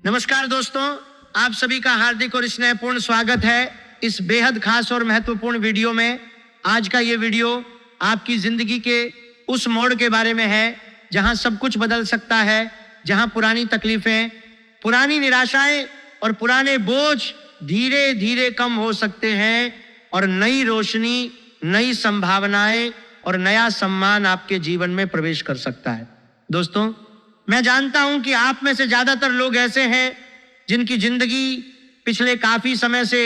नमस्कार दोस्तों, आप सभी का हार्दिक और स्नेहपूर्ण स्वागत है इस बेहद खास और महत्वपूर्ण वीडियो में। आज का ये वीडियो आपकी जिंदगी के उस मोड़ के बारे में है जहां सब कुछ बदल सकता है, जहां पुरानी तकलीफें, पुरानी निराशाएं और पुराने बोझ धीरे धीरे कम हो सकते हैं और नई रोशनी, नई संभावनाएं और नया सम्मान आपके जीवन में प्रवेश कर सकता है। दोस्तों, मैं जानता हूं कि आप में से ज्यादातर लोग ऐसे हैं जिनकी जिंदगी पिछले काफी समय से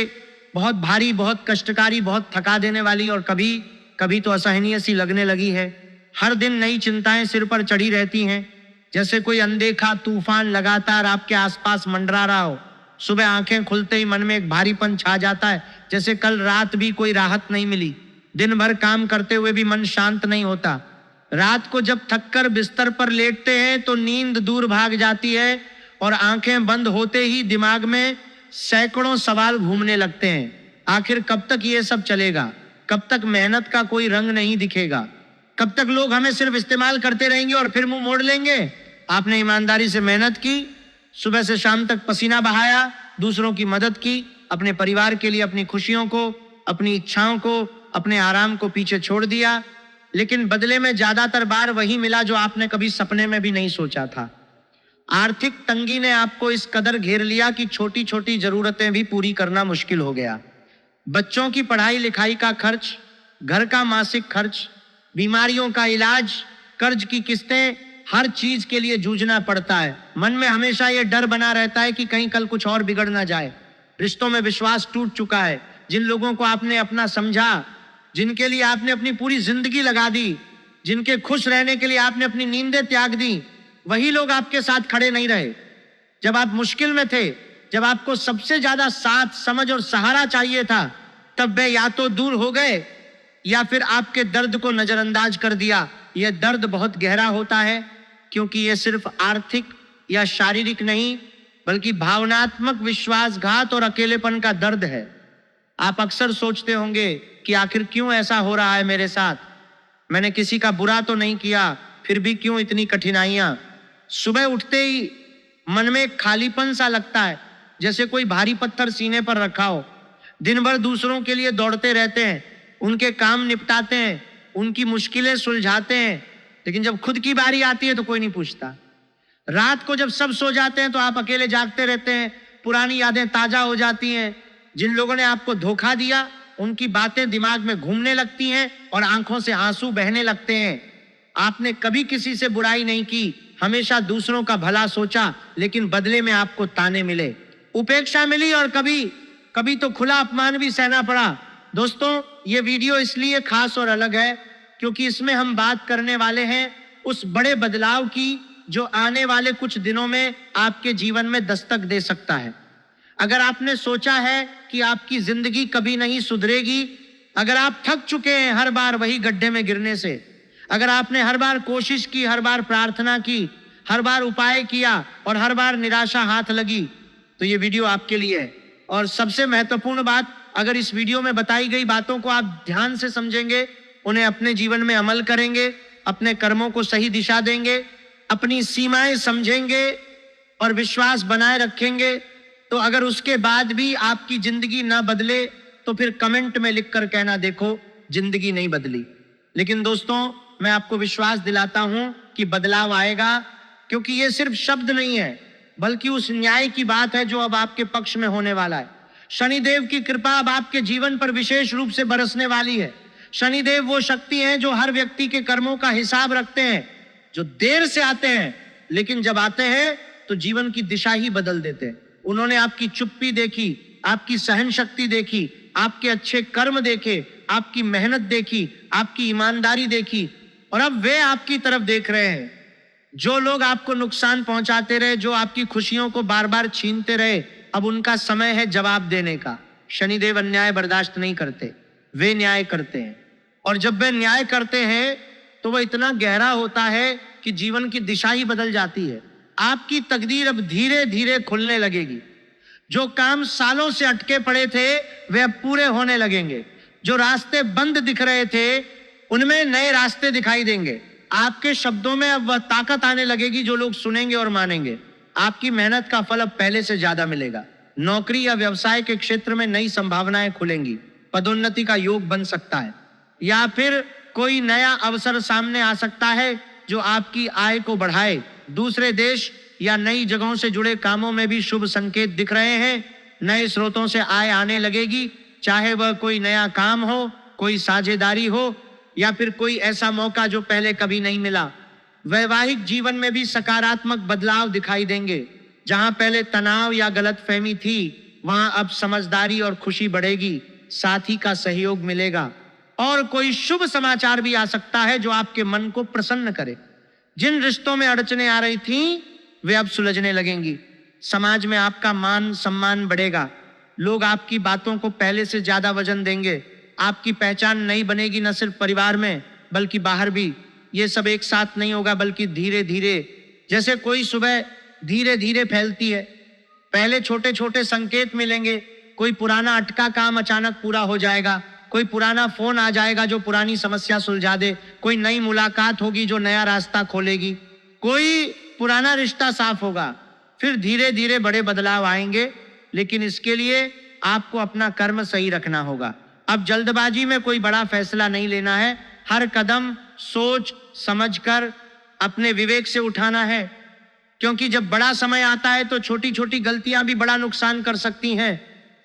बहुत भारी, बहुत कष्टकारी, बहुत थका देने वाली और कभी कभी तो असहनीय सी लगने लगी है। हर दिन नई चिंताएं सिर पर चढ़ी रहती हैं, जैसे कोई अनदेखा तूफान लगातार आपके आसपास मंडरा रहा हो। सुबह आंखें खुलते ही मन में एक भारीपन छा जाता है, जैसे कल रात भी कोई राहत नहीं मिली। दिन भर काम करते हुए भी मन शांत नहीं होता। रात को जब थककर बिस्तर पर लेटते हैं तो नींद दूर भाग जाती है और आंखें बंद होते ही दिमाग में सैकड़ों सवाल घूमने लगते हैं। आखिर कब तक ये सब चलेगा? कब तक मेहनत का कोई रंग नहीं दिखेगा? कब तक लोग हमें सिर्फ इस्तेमाल करते रहेंगे और फिर मुंह मोड़ लेंगे? आपने ईमानदारी से मेहनत की, सुबह से शाम तक पसीना बहाया, दूसरों की मदद की, अपने परिवार के लिए अपनी खुशियों को, अपनी इच्छाओं को, अपने आराम को पीछे छोड़ दिया, लेकिन बदले में ज्यादातर बार वही मिला जो आपने कभी सपने में भी नहीं सोचा था। आर्थिक तंगी ने आपको इस कदर घेर लिया कि छोटी छोटी जरूरतें भी पूरी करना मुश्किल हो गया। बच्चों की पढ़ाई लिखाई का खर्च, घर का मासिक खर्च, बीमारियों का इलाज, कर्ज की किस्तें, हर चीज के लिए जूझना पड़ता है। मन में हमेशा यह डर बना रहता है कि कहीं कल कुछ और बिगड़ ना जाए। रिश्तों में विश्वास टूट चुका है। जिन लोगों को आपने अपना समझा, जिनके लिए आपने अपनी पूरी जिंदगी लगा दी, जिनके खुश रहने के लिए आपने अपनी नींदें त्याग दी, वही लोग आपके साथ खड़े नहीं रहे। जब आप मुश्किल में थे, जब आपको सबसे ज्यादा साथ, समझ और सहारा चाहिए था, तब वे या तो दूर हो गए या फिर आपके दर्द को नजरअंदाज कर दिया। यह दर्द बहुत गहरा होता है, क्योंकि यह सिर्फ आर्थिक या शारीरिक नहीं, बल्कि भावनात्मक विश्वासघात और अकेलेपन का दर्द है। आप अक्सर सोचते होंगे कि आखिर क्यों ऐसा हो रहा है मेरे साथ? मैंने किसी का बुरा तो नहीं किया, फिर भी क्यों इतनी कठिनाइयां? सुबह उठते ही मन में एक खालीपन सा लगता है, जैसे कोई भारी पत्थर सीने पर रखा हो। दिन भर दूसरों के लिए दौड़ते रहते हैं, उनके काम निपटाते हैं, उनकी मुश्किलें सुलझाते हैं, लेकिन जब खुद की बारी आती है तो कोई नहीं पूछता। रात को जब सब सो जाते हैं तो आप अकेले जागते रहते हैं। पुरानी यादें ताजा हो जाती हैं। जिन लोगों ने आपको धोखा दिया, उनकी बातें दिमाग में घूमने लगती हैं और आंखों से आंसू बहने लगते हैं। आपने कभी किसी से बुराई नहीं की, हमेशा दूसरों का भला सोचा, लेकिन बदले में आपको ताने मिले, उपेक्षा मिली और कभी कभी तो खुला अपमान भी सहना पड़ा। दोस्तों, ये वीडियो इसलिए खास और अलग है क्योंकि इसमें हम बात करने वाले हैं उस बड़े बदलाव की जो आने वाले कुछ दिनों में आपके जीवन में दस्तक दे सकता है। अगर आपने सोचा है कि आपकी जिंदगी कभी नहीं सुधरेगी, अगर आप थक चुके हैं हर बार वही गड्ढे में गिरने से, अगर आपने हर बार कोशिश की, हर बार प्रार्थना की, हर बार उपाय किया और हर बार निराशा हाथ लगी, तो ये वीडियो आपके लिए है। और सबसे महत्वपूर्ण बात, अगर इस वीडियो में बताई गई बातों को आप ध्यान से समझेंगे, उन्हें अपने जीवन में अमल करेंगे, अपने कर्मों को सही दिशा देंगे, अपनी सीमाएं समझेंगे और विश्वास बनाए रखेंगे, तो अगर उसके बाद भी आपकी जिंदगी ना बदले तो फिर कमेंट में लिखकर कहना, देखो जिंदगी नहीं बदली। लेकिन दोस्तों, मैं आपको विश्वास दिलाता हूं कि बदलाव आएगा, क्योंकि ये सिर्फ शब्द नहीं है, बल्कि उस न्याय की बात है जो अब आपके पक्ष में होने वाला है। शनिदेव की कृपा अब आपके जीवन पर विशेष रूप से बरसने वाली है। शनिदेव वो शक्ति है जो हर व्यक्ति के कर्मों का हिसाब रखते हैं, जो देर से आते हैं, लेकिन जब आते हैं तो जीवन की दिशा ही बदल देते हैं। उन्होंने आपकी चुप्पी देखी, आपकी सहन शक्ति देखी, आपके अच्छे कर्म देखे, आपकी मेहनत देखी, आपकी ईमानदारी देखी, और अब वे आपकी तरफ देख रहे हैं। जो लोग आपको नुकसान पहुंचाते रहे, जो आपकी खुशियों को बार बार छीनते रहे, अब उनका समय है जवाब देने का। शनिदेव अन्याय बर्दाश्त नहीं करते, वे न्याय करते हैं, और जब वे न्याय करते हैं तो वह इतना गहरा होता है कि जीवन की दिशा ही बदल जाती है। आपकी तकदीर अब धीरे धीरे खुलने लगेगी। जो काम सालों से अटके पड़े थे वे अब पूरे होने लगेंगे। जो रास्ते बंद दिख रहे थे उनमें नए रास्ते दिखाई देंगे। आपके शब्दों में अब वह ताकत आने लगेगी जो लोग सुनेंगे और मानेंगे। आपकी मेहनत का फल अब पहले से ज्यादा मिलेगा। नौकरी या व्यवसाय के क्षेत्र में नई संभावनाएं खुलेंगी, पदोन्नति का योग बन सकता है, या फिर कोई नया अवसर सामने आ सकता है जो आपकी आय को बढ़ाए। दूसरे देश या नई जगहों से जुड़े कामों में भी शुभ संकेत दिख रहे हैं। नए स्रोतों से आय आने लगेगी, चाहे वह कोई नया काम हो, कोई साझेदारी हो, या फिर कोई ऐसा मौका जो पहले कभी नहीं मिला। वैवाहिक जीवन में भी सकारात्मक बदलाव दिखाई देंगे। जहां पहले तनाव या गलतफहमी थी, वहां अब समझदारी और खुशी बढ़ेगी। साथी का सहयोग मिलेगा और कोई शुभ समाचार भी आ सकता है जो आपके मन को प्रसन्न करे। जिन रिश्तों में अड़चने आ रही थीं, वे अब सुलझने लगेंगी। समाज में आपका मान सम्मान बढ़ेगा। लोग आपकी बातों को पहले से ज्यादा वजन देंगे। आपकी पहचान नहीं बनेगी, न सिर्फ परिवार में बल्कि बाहर भी। ये सब एक साथ नहीं होगा, बल्कि धीरे धीरे, जैसे कोई सुबह धीरे धीरे फैलती है। पहले छोटे छोटे संकेत मिलेंगे। कोई पुराना अटका काम अचानक पूरा हो जाएगा, कोई पुराना फोन आ जाएगा जो पुरानी समस्या सुलझा दे, कोई नई मुलाकात होगी जो नया रास्ता खोलेगी, कोई पुराना रिश्ता साफ होगा। फिर धीरे धीरे बड़े बदलाव आएंगे, लेकिन इसके लिए आपको अपना कर्म सही रखना होगा। अब जल्दबाजी में कोई बड़ा फैसला नहीं लेना है। हर कदम सोच समझकर अपने विवेक से उठाना है, क्योंकि जब बड़ा समय आता है तो छोटी छोटी गलतियां भी बड़ा नुकसान कर सकती हैं।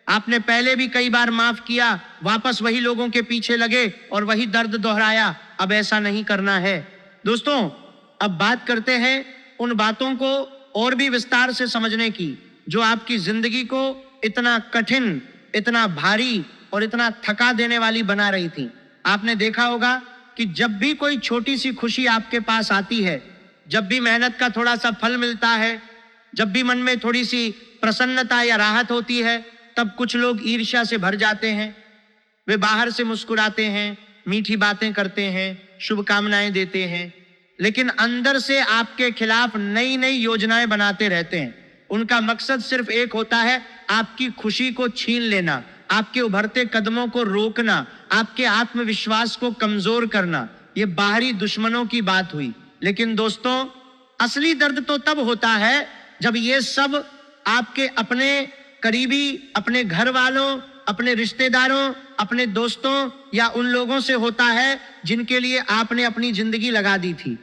आपने पहले भी कई बार माफ किया, वापस वही लोगों के पीछे लगे और वही दर्द दोहराया। अब ऐसा नहीं करना है। दोस्तों, अब बात करते हैं उन बातों को और भी विस्तार से समझने की जो आपकी जिंदगी को इतना कठिन, इतना भारी और इतना थका देने वाली बना रही थी। आपने देखा होगा कि जब भी कोई छोटी सी खुशी आपके पास आती है, जब भी मेहनत का थोड़ा सा फल मिलता है, जब भी मन में थोड़ी सी प्रसन्नता या राहत होती है, तब कुछ लोग ईर्ष्या से भर जाते हैं। वे बाहर से मुस्कुराते हैं, मीठी बातें करते हैं, शुभकामनाएं देते हैं, लेकिन अंदर से आपके खिलाफ नई नई योजनाएं बनाते रहते हैं। उनका मकसद सिर्फ एक होता है, आपकी खुशी को छीन लेना, आपके उभरते कदमों को रोकना, आपके आत्मविश्वास को कमजोर करना। ये बाहरी दुश्मनों की बात हुई। लेकिन दोस्तों, असली दर्द तो तब होता है जब ये सब आपके अपने करीबी, अपने घर वालों, अपने रिश्तेदारों, अपने दोस्तों या उन लोगों से होता है जिनके लिए आपने अपनी जिंदगी लगा दी थी।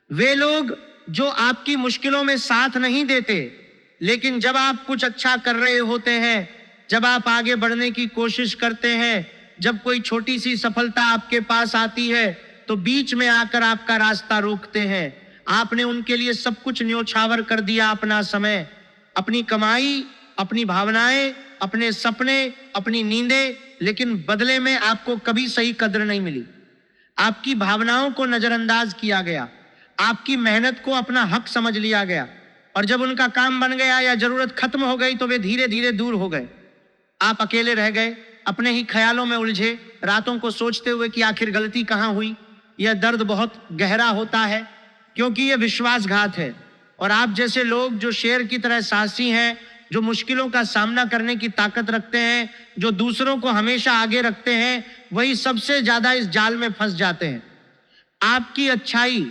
वे लोग जो आपकी मुश्किलों में साथ नहीं देते, लेकिन जब आप कुछ अच्छा कर रहे होते हैं, जब आप आगे बढ़ने की कोशिश करते हैं, जब कोई छोटी सी सफलता आपके पास आती है, तो बीच में आकर आपका रास्ता रोकते हैं। आपने उनके लिए सब कुछ न्योछावर कर दिया, अपना समय, अपनी कमाई, अपनी भावनाएं, अपने सपने, अपनी नींदें, लेकिन बदले में आपको कभी सही कद्र नहीं मिली। आपकी भावनाओं को नजरअंदाज किया गया, आपकी मेहनत को अपना हक समझ लिया गया, और जब उनका काम बन गया या जरूरत खत्म हो गई तो वे धीरे धीरे दूर हो गए। आप अकेले रह गए, अपने ही ख्यालों में उलझे, रातों को सोचते हुए कि आखिर गलती कहाँ हुई। यह दर्द बहुत गहरा होता है, क्योंकि यह विश्वासघात है। और आप जैसे लोग जो शेर की तरह साहसी हैं, जो मुश्किलों का सामना करने की ताकत रखते हैं, जो दूसरों को हमेशा आगे रखते हैं, वही सबसे ज्यादा इस जाल में फंस जाते हैं। आपकी अच्छाई,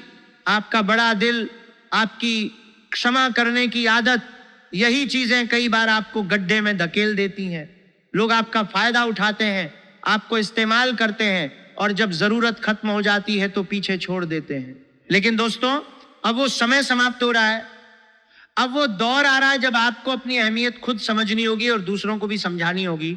आपका बड़ा दिल, आपकी क्षमा करने की आदत, यही चीजें कई बार आपको गड्ढे में धकेल देती हैं। लोग आपका फायदा उठाते हैं, आपको इस्तेमाल करते हैं, और जब जरूरत खत्म हो जाती है तो पीछे छोड़ देते हैं। लेकिन दोस्तों, अब वो समय समाप्त हो रहा है। अब वो दौर आ रहा है जब आपको अपनी अहमियत खुद समझनी होगी और दूसरों को भी समझानी होगी।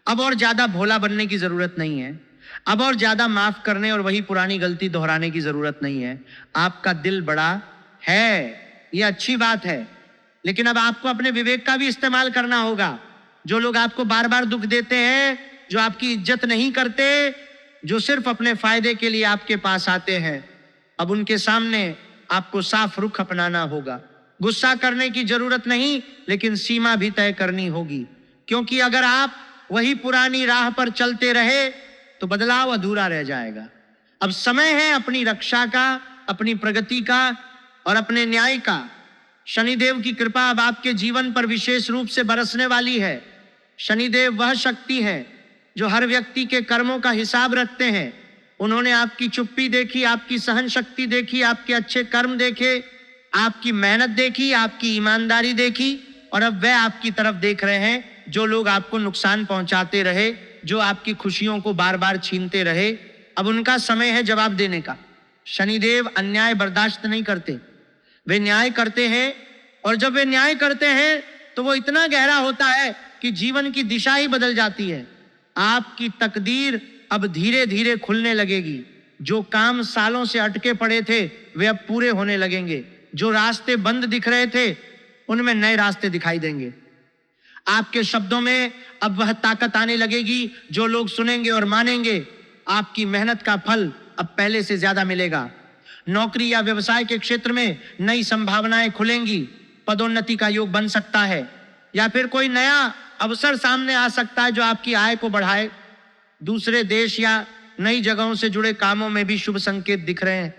अब और ज्यादा भोला बनने की जरूरत नहीं है। अब और ज्यादा माफ करने और वही पुरानी गलती दोहराने की जरूरत नहीं है। आपका दिल बड़ा है, ये अच्छी बात है, लेकिन अब आपको अपने विवेक का भी इस्तेमाल करना होगा। जो लोग आपको बार बार दुख देते हैं, जो आपकी इज्जत नहीं करते, जो सिर्फ अपने फायदे के लिए आपके पास आते हैं, अब उनके सामने आपको साफ रुख अपनाना होगा। गुस्सा करने की जरूरत नहीं, लेकिन सीमा भी तय करनी होगी, क्योंकि अगर आप वही पुरानी राह पर चलते रहे तो बदलाव अधूरा रह जाएगा। अब समय है अपनी रक्षा का, अपनी प्रगति का और अपने न्याय का। शनिदेव की कृपा अब आपके जीवन पर विशेष रूप से बरसने वाली है। शनिदेव वह शक्ति है जो हर व्यक्ति के कर्मों का हिसाब रखते हैं। उन्होंने आपकी चुप्पी देखी, आपकी सहन शक्ति देखी, आपके अच्छे कर्म देखे, आपकी मेहनत देखी, आपकी ईमानदारी देखी, और अब वह आपकी तरफ देख रहे हैं जो लोग आपको नुकसान पहुंचाते रहे, जो आपकी खुशियों को बार बार छीनते रहे। अब उनका समय है जवाब देने का। शनिदेव अन्याय बर्दाश्त नहीं करते, वे न्याय करते हैं, और जब वे न्याय करते हैं तो वो इतना गहरा होता है कि जीवन की दिशा ही बदल जाती है। आपकी तकदीर अब धीरे धीरे खुलने लगेगी। जो काम सालों से अटके पड़े थे वे अब पूरे होने लगेंगे। जो रास्ते बंद दिख रहे थे उनमें नए रास्ते दिखाई देंगे। आपके शब्दों में अब वह ताकत आने लगेगी जो लोग सुनेंगे और मानेंगे। आपकी मेहनत का फल अब पहले से ज्यादा मिलेगा। नौकरी या व्यवसाय के क्षेत्र में नई संभावनाएं खुलेंगी। पदोन्नति का योग बन सकता है, या फिर कोई नया अवसर सामने आ सकता है जो आपकी आय को बढ़ाए। दूसरे देश या नई जगहों से जुड़े कामों में भी शुभ संकेत दिख रहे हैं।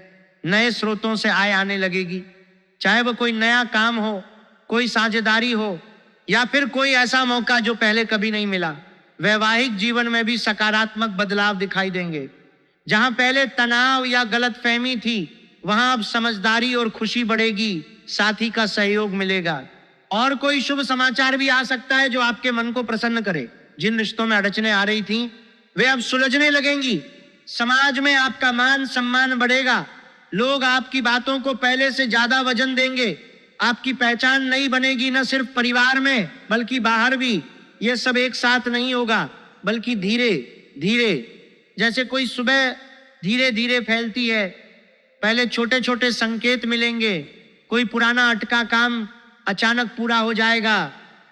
नए स्रोतों से आय आने लगेगी, चाहे वो कोई नया काम हो, कोई साझेदारी हो, या फिर कोई ऐसा मौका जो पहले कभी नहीं मिला। वैवाहिक जीवन में भी सकारात्मक बदलाव दिखाई देंगे। जहां पहले तनाव या गलतफहमी थी वहां अब समझदारी और खुशी बढ़ेगी, साथी का सहयोग मिलेगा। और कोई शुभ समाचार भी आ सकता है जो आपके मन को प्रसन्न करे। जिन रिश्तों में अड़चने आ रही थी वे अब सुलझने लगेंगी। समाज में आपका मान सम्मान बढ़ेगा। लोग आपकी बातों को पहले से ज्यादा वजन देंगे। आपकी पहचान नई बनेगी, न सिर्फ परिवार में बल्कि बाहर भी। यह सब एक साथ नहीं होगा बल्कि धीरे धीरे, जैसे कोई सुबह धीरे धीरे फैलती है। पहले छोटे छोटे संकेत मिलेंगे। कोई पुराना अटका काम अचानक पूरा हो जाएगा।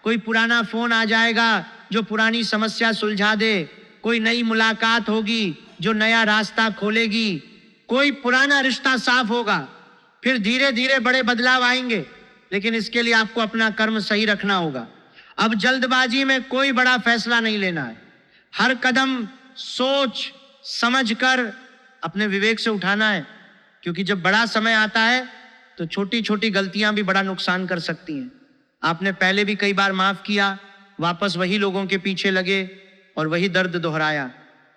कोई पुराना फोन आ जाएगा जो पुरानी समस्या सुलझा दे। कोई नई मुलाकात होगी जो नया रास्ता खोलेगी। कोई पुराना रिश्ता साफ होगा। फिर धीरे धीरे बड़े बदलाव आएंगे, लेकिन इसके लिए आपको अपना कर्म सही रखना होगा। अब जल्दबाजी में कोई बड़ा फैसला नहीं लेना है। हर कदम सोच समझकर अपने विवेक से उठाना है, क्योंकि जब बड़ा समय आता है तो छोटी छोटी गलतियां भी बड़ा नुकसान कर सकती हैं। आपने पहले भी कई बार माफ किया, वापस वही लोगों के पीछे लगे और वही दर्द दोहराया।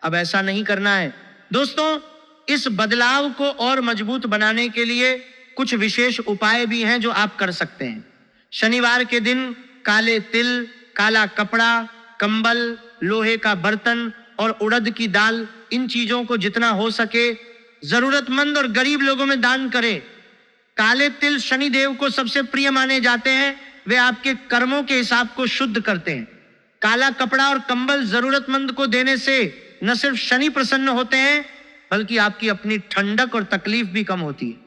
अब ऐसा नहीं करना है। दोस्तों, इस बदलाव को और मजबूत बनाने के लिए कुछ विशेष उपाय भी हैं जो आप कर सकते हैं। शनिवार के दिन काले तिल, काला कपड़ा, कंबल, लोहे का बर्तन और उड़द की दाल, इन चीजों को जितना हो सके जरूरतमंद और गरीब लोगों में दान करें। काले तिल शनिदेव को सबसे प्रिय माने जाते हैं। वे आपके कर्मों के हिसाब को शुद्ध करते हैं। काला कपड़ा और कंबल जरूरतमंद को देने से न सिर्फ शनि प्रसन्न होते हैं बल्कि आपकी अपनी ठंडक और तकलीफ भी कम होती है।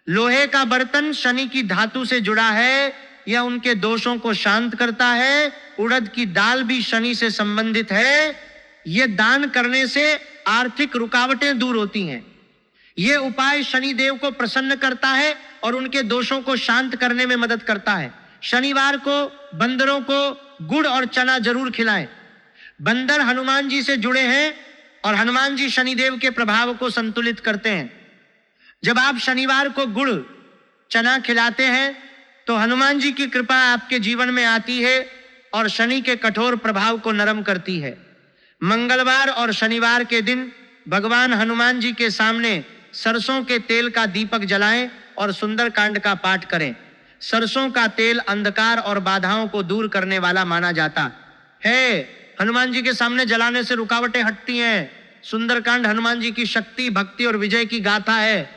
लोहे का बर्तन शनि की धातु से जुड़ा है, यह उनके दोषों को शांत करता है। उड़द की दाल भी शनि से संबंधित है। यह दान करने से आर्थिक रुकावटें दूर होती हैं। यह उपाय शनि देव को प्रसन्न करता है और उनके दोषों को शांत करने में मदद करता है। शनिवार को बंदरों को गुड़ और चना जरूर खिलाएं। बंदर हनुमान जी से जुड़े हैं और हनुमान जी शनिदेव के प्रभाव को संतुलित करते हैं। जब आप शनिवार को गुड़ चना खिलाते हैं तो हनुमान जी की कृपा आपके जीवन में आती है और शनि के कठोर प्रभाव को नरम करती है। मंगलवार और शनिवार के दिन भगवान हनुमान जी के सामने सरसों के तेल का दीपक जलाएं और सुंदरकांड का पाठ करें। सरसों का तेल अंधकार और बाधाओं को दूर करने वाला माना जाता है। हनुमान जी के सामने जलाने से रुकावटें हटती हैं। सुंदरकांड हनुमान जी की शक्ति, भक्ति और विजय की गाथा है।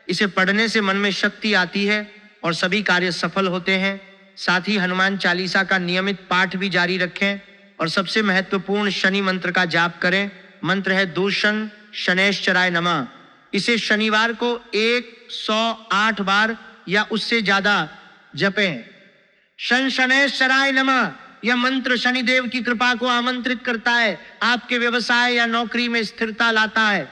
इसे पढ़ने से मन में शक्ति आती है और सभी कार्य सफल होते हैं। साथ ही हनुमान चालीसा का नियमित पाठ भी जारी रखें और सबसे महत्वपूर्ण शनि मंत्र का जाप करें। मंत्र है दूषण शनैश्चराय नमः। इसे शनिवार को 108 बार या उससे ज्यादा जपें। शनैश्चराय नमः यह मंत्र शनिदेव की कृपा को आमंत्रित करता है, आपके व्यवसाय या नौकरी में स्थिरता लाता है,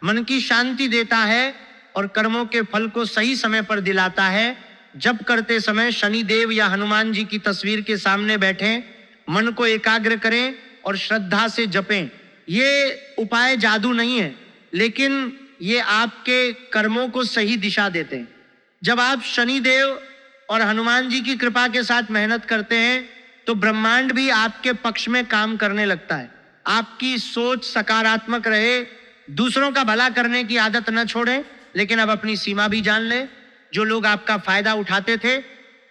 मन की शांति देता है और कर्मों के फल को सही समय पर दिलाता है। जप करते समय शनिदेव या हनुमान जी की तस्वीर के सामने बैठें, मन को एकाग्र करें और श्रद्धा से जपें। ये उपाय जादू नहीं है, लेकिन ये आपके कर्मों को सही दिशा देते हैं। जब आप शनिदेव और हनुमान जी की कृपा के साथ मेहनत करते हैं तो ब्रह्मांड भी आपके पक्ष में काम करने लगता है। आपकी सोच सकारात्मक रहे, दूसरों का भला करने की आदत न छोड़ें, लेकिन अब अपनी सीमा भी जान लें। जो लोग आपका फायदा उठाते थे,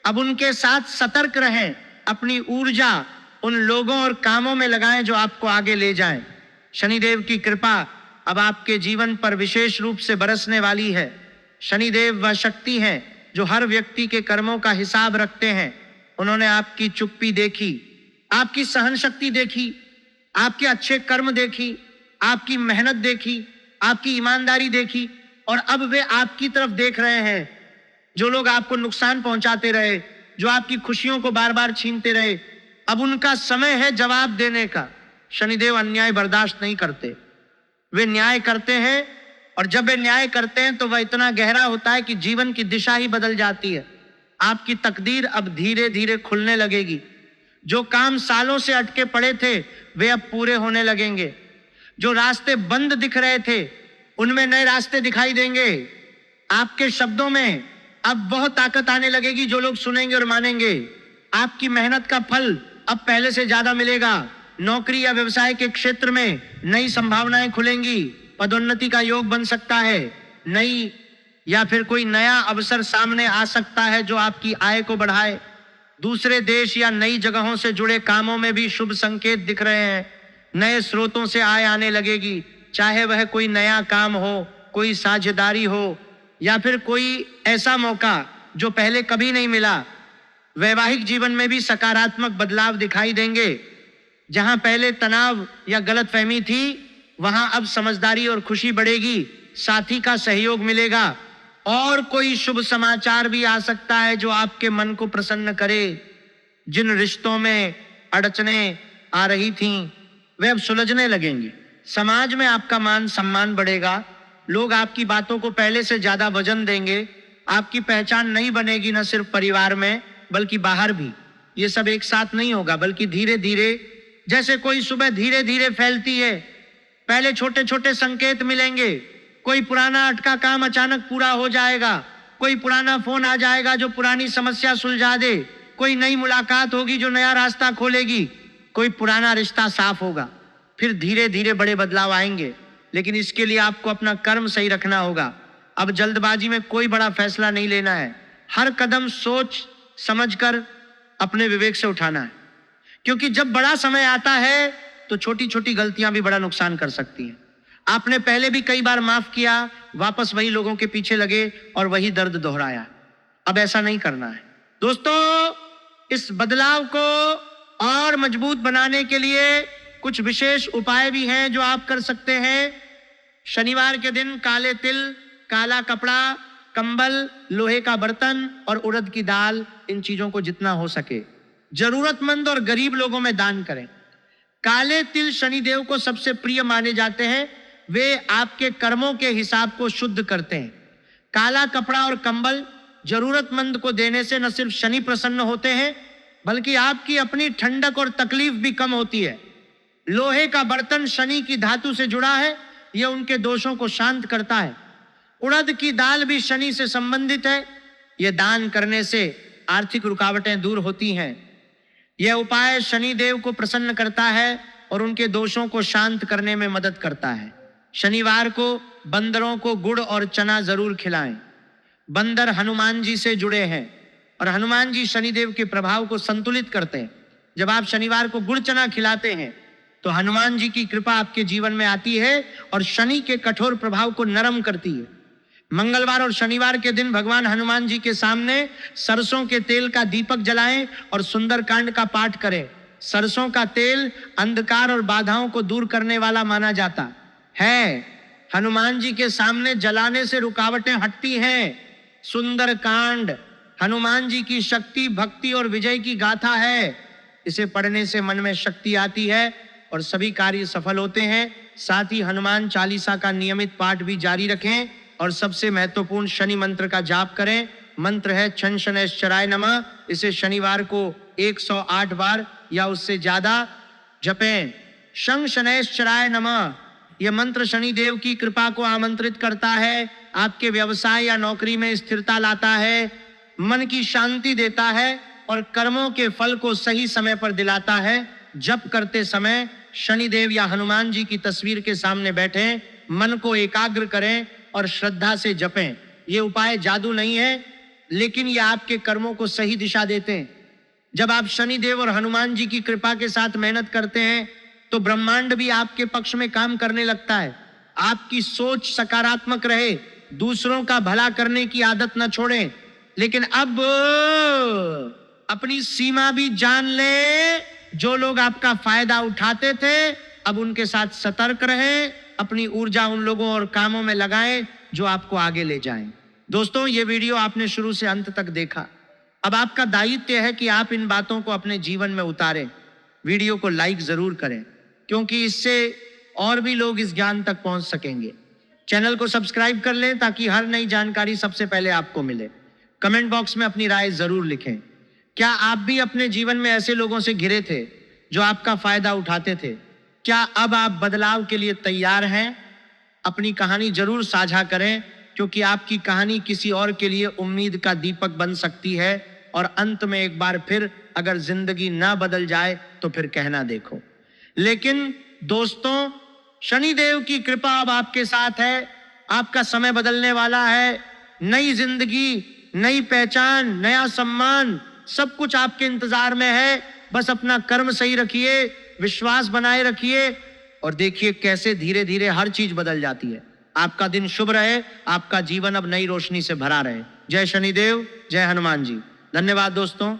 अब उनके साथ सतर्क रहें। अपनी ऊर्जा उन लोगों और कामों में लगाएं जो आपको आगे ले जाएं। शनिदेव की कृपा अब आपके जीवन पर विशेष रूप से बरसने वाली है। शनिदेव वह शक्ति हैं जो हर व्यक्ति के कर्मों का हिसाब रखते हैं। उन्होंने आपकी चुप्पी देखी, आपकी सहन शक्ति देखी, आपके अच्छे कर्म देखी, आपकी मेहनत देखी, आपकी ईमानदारी देखी, और अब वे आपकी तरफ देख रहे हैं। जो लोग आपको नुकसान पहुंचाते रहे, जो आपकी खुशियों को बार बार छीनते रहे, अब उनका समय है जवाब देने का। शनिदेव अन्याय बर्दाश्त नहीं करते, वे न्याय करते हैं, और जब वे न्याय करते हैं तो वह इतना गहरा होता है कि जीवन की दिशा ही बदल जाती है। आपकी तकदीर अब धीरे धीरे खुलने लगेगी। जो काम सालों से अटके पड़े थे वे अब पूरे होने लगेंगे। जो रास्ते बंद दिख रहे थे उनमें नए रास्ते दिखाई देंगे। आपके शब्दों में अब बहुत ताकत आने लगेगी। जो लोग सुनेंगे और मानेंगे, आपकी मेहनत का फल अब पहले से ज्यादा मिलेगा। नौकरी या व्यवसाय के क्षेत्र में नई संभावनाएं खुलेंगी। पदोन्नति का योग बन सकता है। नई या फिर कोई नया अवसर सामने आ सकता है जो आपकी आय को बढ़ाए। दूसरे देश या नई जगहों से जुड़े कामों में भी शुभ संकेत दिख रहे हैं। नए स्रोतों से आय आने लगेगी, चाहे वह कोई नया काम हो, कोई साझेदारी हो, या फिर कोई ऐसा मौका जो पहले कभी नहीं मिला। वैवाहिक जीवन में भी सकारात्मक बदलाव दिखाई देंगे। जहां पहले तनाव या गलतफहमी थी, वहां अब समझदारी और खुशी बढ़ेगी। साथी का सहयोग मिलेगा, और कोई शुभ समाचार भी आ सकता है जो आपके मन को प्रसन्न करे। जिन रिश्तों में अड़चने आ रही थीं, वे अब सुलझने लगेंगे। समाज में आपका मान सम्मान बढ़ेगा। लोग आपकी बातों को पहले से ज्यादा वजन देंगे। आपकी पहचान नहीं बनेगी, न सिर्फ परिवार में बल्कि बाहर भी। ये सब एक साथ नहीं होगा, बल्कि धीरे धीरे, जैसे कोई सुबह धीरे धीरे फैलती है। पहले छोटे छोटे संकेत मिलेंगे। कोई पुराना अटका काम अचानक पूरा हो जाएगा। कोई पुराना फोन आ जाएगा जो पुरानी समस्या सुलझा दे। कोई नई मुलाकात होगी जो नया रास्ता खोलेगी। कोई पुराना रिश्ता साफ होगा। फिर धीरे धीरे बड़े बदलाव आएंगे, लेकिन इसके लिए आपको अपना कर्म सही रखना होगा। अब जल्दबाजी में कोई बड़ा फैसला नहीं लेना है। हर कदम सोच समझकर अपने विवेक से उठाना है, क्योंकि जब बड़ा समय आता है तो छोटी छोटी गलतियां भी बड़ा नुकसान कर सकती हैं। आपने पहले भी कई बार माफ किया, वापस वही लोगों के पीछे लगे और वही दर्द दोहराया। अब ऐसा नहीं करना है। दोस्तों, इस बदलाव को और मजबूत बनाने के लिए कुछ विशेष उपाय भी हैं जो आप कर सकते हैं। शनिवार के दिन काले तिल, काला कपड़ा, कंबल, लोहे का बर्तन और उड़द की दाल, इन चीजों को जितना हो सके जरूरतमंद और गरीब लोगों में दान करें। काले तिल शनिदेव को सबसे प्रिय माने जाते हैं। वे आपके कर्मों के हिसाब को शुद्ध करते हैं। काला कपड़ा और कंबल जरूरतमंद को देने से न सिर्फ शनि प्रसन्न होते हैं, बल्कि आपकी अपनी ठंडक और तकलीफ भी कम होती है। लोहे का बर्तन शनि की धातु से जुड़ा है, यह उनके दोषों को शांत करता है। उड़द की दाल भी शनि से संबंधित है। यह दान करने से आर्थिक रुकावटें दूर होती हैं। यह उपाय शनि देव को प्रसन्न करता है और उनके दोषों को शांत करने में मदद करता है। शनिवार को बंदरों को गुड़ और चना जरूर खिलाएं। बंदर हनुमान जी से जुड़े हैं और हनुमान जी शनिदेव के प्रभाव को संतुलित करते हैं। जब आप शनिवार को गुड़ चना खिलाते हैं तो हनुमान जी की कृपा आपके जीवन में आती है और शनि के कठोर प्रभाव को नरम करती है। मंगलवार और शनिवार के दिन भगवान हनुमान जी के सामने सरसों के तेल का दीपक जलाएं और सुंदरकांड का पाठ करें। सरसों का तेल अंधकार और बाधाओं को दूर करने वाला माना जाता है। हनुमान जी के सामने जलाने से रुकावटें हटती हैं। सुंदरकांड हनुमान जी की शक्ति, भक्ति और विजय की गाथा है। इसे पढ़ने से मन में शक्ति आती है और सभी कार्य सफल होते हैं। साथ ही हनुमान चालीसा का नियमित पाठ भी जारी रखें और सबसे महत्वपूर्ण शनि मंत्र का जाप करें। मंत्र है छं शनैश्चराय नमः। इसे शनिवार को 108 बार या उससे ज्यादा जपें। शं शनैश्चराय नमः यह मंत्र शनि देव की कृपा को आमंत्रित करता है, आपके व्यवसाय या नौकरी में स्थिरता लाता है, मन की शांति देता है और कर्मों के फल को सही समय पर दिलाता है। जप करते समय शनिदेव या हनुमान जी की तस्वीर के सामने बैठें, मन को एकाग्र करें और श्रद्धा से जपें। ये उपाय जादू नहीं है, लेकिन ये आपके कर्मों को सही दिशा देते हैं। जब आप शनिदेव और हनुमान जी की कृपा के साथ मेहनत करते हैं तो ब्रह्मांड भी आपके पक्ष में काम करने लगता है। आपकी सोच सकारात्मक रहे, दूसरों का भला करने की आदत न छोड़ें, लेकिन अब अपनी सीमा भी जान ले। जो लोग आपका फायदा उठाते थे अब उनके साथ सतर्क रहें, अपनी ऊर्जा उन लोगों और कामों में लगाएं जो आपको आगे ले जाएं। दोस्तों, ये वीडियो आपने शुरू से अंत तक देखा। अब आपका दायित्व है कि आप इन बातों को अपने जीवन में उतारें। वीडियो को लाइक जरूर करें क्योंकि इससे और भी लोग इस ज्ञान तक पहुंच सकेंगे। चैनल को सब्सक्राइब कर लें ताकि हर नई जानकारी सबसे पहले आपको मिले। कमेंट बॉक्स में अपनी राय जरूर लिखें। क्या आप भी अपने जीवन में ऐसे लोगों से घिरे थे जो आपका फायदा उठाते थे? क्या अब आप बदलाव के लिए तैयार हैं? अपनी कहानी जरूर साझा करें क्योंकि आपकी कहानी किसी और के लिए उम्मीद का दीपक बन सकती है। और अंत में एक बार फिर अगर जिंदगी ना बदल जाए तो फिर कहना देखो। लेकिन दोस्तों, शनिदेव की कृपा अब आपके साथ है। आपका समय बदलने वाला है। नई जिंदगी, नई पहचान, नया सम्मान, सब कुछ आपके इंतजार में है। बस अपना कर्म सही रखिए, विश्वास बनाए रखिए और देखिए कैसे धीरे धीरे हर चीज बदल जाती है। आपका दिन शुभ रहे, आपका जीवन अब नई रोशनी से भरा रहे। जय शनिदेव, जय हनुमान जी। धन्यवाद दोस्तों।